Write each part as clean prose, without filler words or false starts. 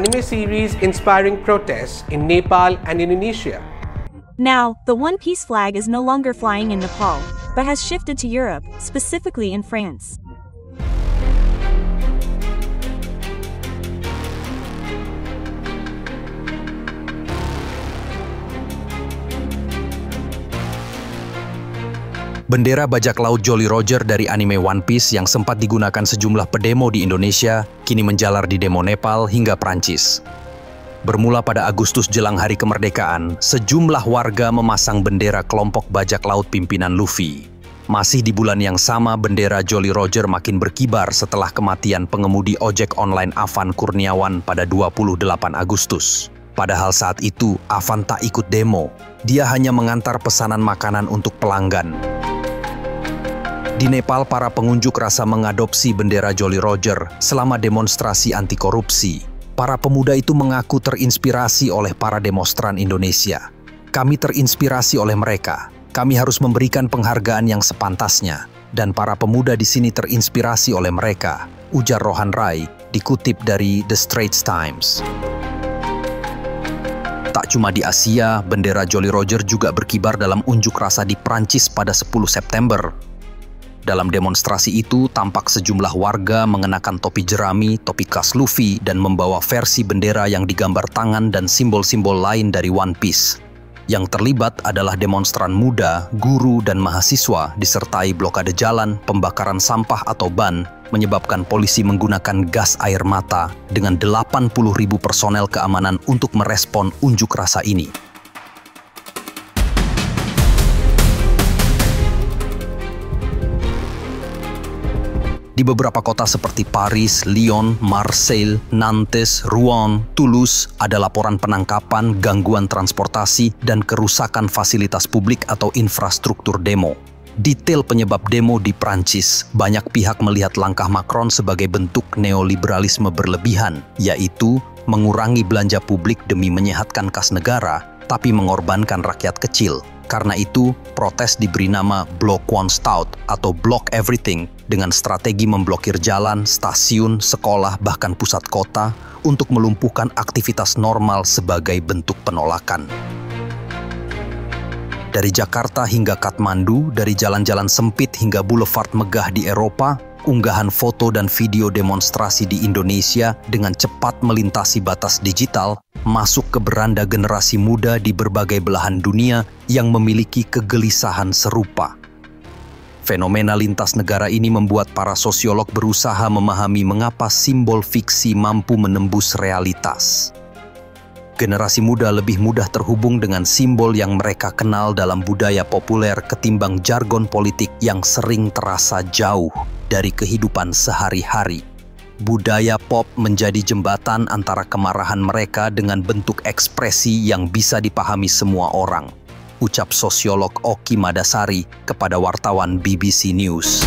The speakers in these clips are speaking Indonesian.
anime series inspiring protests in Nepal and Indonesia. Now, the One Piece flag is no longer flying in Nepal, but has shifted to Europe, specifically in France. Bendera bajak laut Jolly Roger dari anime One Piece yang sempat digunakan sejumlah pedemo di Indonesia, kini menjalar di demo Nepal hingga Prancis. Bermula pada Agustus jelang Hari Kemerdekaan, sejumlah warga memasang bendera kelompok bajak laut pimpinan Luffy. Masih di bulan yang sama, bendera Jolly Roger makin berkibar setelah kematian pengemudi ojek online Avan Kurniawan pada 28 Agustus. Padahal saat itu, Avan tak ikut demo. Dia hanya mengantar pesanan makanan untuk pelanggan. Di Nepal, para pengunjuk rasa mengadopsi bendera Jolly Roger selama demonstrasi anti korupsi. Para pemuda itu mengaku terinspirasi oleh para demonstran Indonesia. Kami terinspirasi oleh mereka. Kami harus memberikan penghargaan yang sepantasnya. Dan para pemuda di sini terinspirasi oleh mereka, ujar Rohan Rai, dikutip dari The Straits Times. Tak cuma di Asia, bendera Jolly Roger juga berkibar dalam unjuk rasa di Prancis pada 10 September. Dalam demonstrasi itu, tampak sejumlah warga mengenakan topi jerami, topi khas Luffy, dan membawa versi bendera yang digambar tangan dan simbol-simbol lain dari One Piece. Yang terlibat adalah demonstran muda, guru, dan mahasiswa, disertai blokade jalan, pembakaran sampah atau ban, menyebabkan polisi menggunakan gas air mata dengan 80.000 personel keamanan untuk merespon unjuk rasa ini. Di beberapa kota seperti Paris, Lyon, Marseille, Nantes, Rouen, Toulouse, ada laporan penangkapan, gangguan transportasi, dan kerusakan fasilitas publik atau infrastruktur demo. Detail penyebab demo di Prancis, banyak pihak melihat langkah Macron sebagai bentuk neoliberalisme berlebihan, yaitu mengurangi belanja publik demi menyehatkan kas negara, tapi mengorbankan rakyat kecil. Karena itu, protes diberi nama Block One Stout atau Block Everything dengan strategi memblokir jalan, stasiun, sekolah, bahkan pusat kota untuk melumpuhkan aktivitas normal sebagai bentuk penolakan. Dari Jakarta hingga Kathmandu, dari jalan-jalan sempit hingga boulevard megah di Eropa, unggahan foto dan video demonstrasi di Indonesia dengan cepat melintasi batas digital, masuk ke beranda generasi muda di berbagai belahan dunia yang memiliki kegelisahan serupa. Fenomena lintas negara ini membuat para sosiolog berusaha memahami mengapa simbol fiksi mampu menembus realitas. Generasi muda lebih mudah terhubung dengan simbol yang mereka kenal dalam budaya populer ketimbang jargon politik yang sering terasa jauh dari kehidupan sehari-hari. Budaya pop menjadi jembatan antara kemarahan mereka dengan bentuk ekspresi yang bisa dipahami semua orang, ucap sosiolog Oki Madasari kepada wartawan BBC News.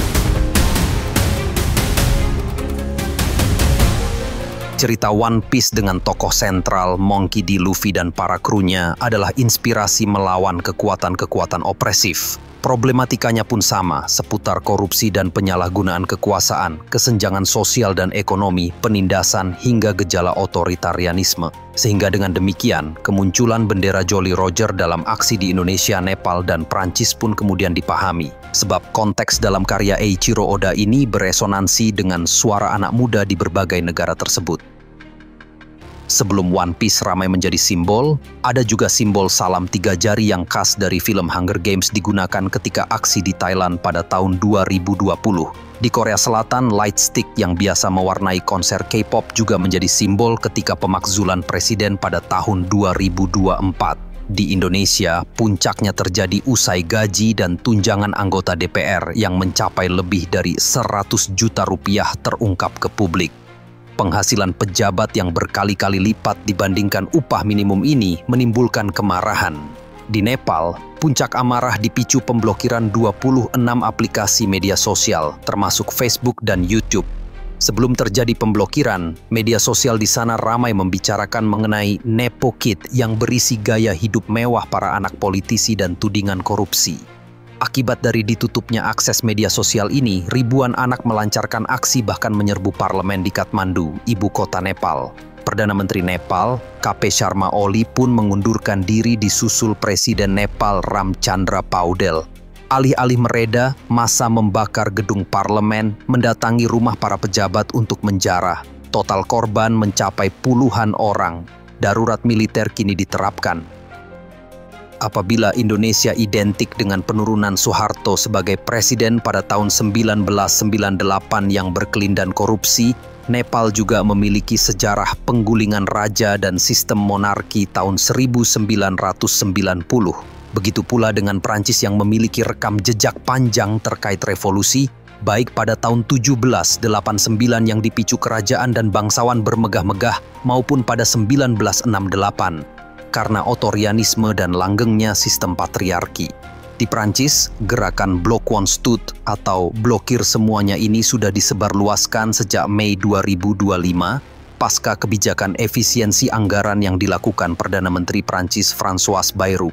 Cerita One Piece dengan tokoh sentral Monkey D. Luffy dan para krunya adalah inspirasi melawan kekuatan-kekuatan opresif. Problematikanya pun sama, seputar korupsi dan penyalahgunaan kekuasaan, kesenjangan sosial dan ekonomi, penindasan, hingga gejala otoritarianisme. Sehingga dengan demikian, kemunculan bendera Jolly Roger dalam aksi di Indonesia, Nepal, dan Prancis pun kemudian dipahami. Sebab konteks dalam karya Eiichiro Oda ini beresonansi dengan suara anak muda di berbagai negara tersebut. Sebelum One Piece ramai menjadi simbol, ada juga simbol salam 3 jari yang khas dari film Hunger Games digunakan ketika aksi di Thailand pada tahun 2020. Di Korea Selatan, light stick yang biasa mewarnai konser K-pop juga menjadi simbol ketika pemakzulan presiden pada tahun 2024. Di Indonesia, puncaknya terjadi usai gaji dan tunjangan anggota DPR yang mencapai lebih dari 100 juta rupiah terungkap ke publik. Penghasilan pejabat yang berkali-kali lipat dibandingkan upah minimum ini menimbulkan kemarahan. Di Nepal, puncak amarah dipicu pemblokiran 26 aplikasi media sosial, termasuk Facebook dan YouTube. Sebelum terjadi pemblokiran, media sosial di sana ramai membicarakan mengenai Nepo Kid yang berisi gaya hidup mewah para anak politisi dan tudingan korupsi. Akibat dari ditutupnya akses media sosial ini, ribuan anak melancarkan aksi bahkan menyerbu parlemen di Kathmandu, ibu kota Nepal. Perdana Menteri Nepal, KP Sharma Oli pun mengundurkan diri disusul Presiden Nepal Ramchandra Paudel. Alih-alih mereda, massa membakar gedung parlemen, mendatangi rumah para pejabat untuk menjarah. Total korban mencapai puluhan orang. Darurat militer kini diterapkan. Apabila Indonesia identik dengan penurunan Soeharto sebagai presiden pada tahun 1998 yang berkelindan korupsi, Nepal juga memiliki sejarah penggulingan raja dan sistem monarki tahun 1990. Begitu pula dengan Prancis yang memiliki rekam jejak panjang terkait revolusi, baik pada tahun 1789 yang dipicu kerajaan dan bangsawan bermegah-megah maupun pada 1968 karena otorianisme dan langgengnya sistem patriarki. Di Prancis, gerakan Bloc One Stud atau blokir semuanya ini sudah disebarluaskan sejak Mei 2025 pasca kebijakan efisiensi anggaran yang dilakukan Perdana Menteri Prancis François Bayrou.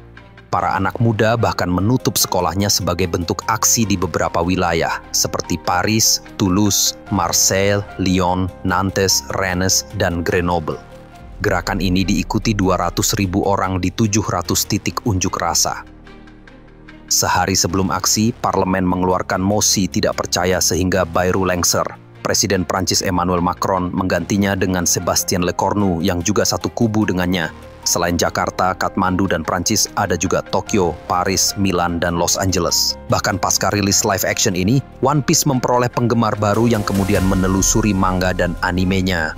Para anak muda bahkan menutup sekolahnya sebagai bentuk aksi di beberapa wilayah seperti Paris, Toulouse, Marseille, Lyon, Nantes, Rennes, dan Grenoble. Gerakan ini diikuti 200.000 orang di 700 titik unjuk rasa. Sehari sebelum aksi, parlemen mengeluarkan mosi tidak percaya sehingga Bayrou lengser. Presiden Prancis Emmanuel Macron menggantinya dengan Sébastien Lecornu yang juga satu kubu dengannya. Selain Jakarta, Kathmandu, dan Prancis, ada juga Tokyo, Paris, Milan, dan Los Angeles. Bahkan pasca rilis live action ini, One Piece memperoleh penggemar baru yang kemudian menelusuri manga dan animenya.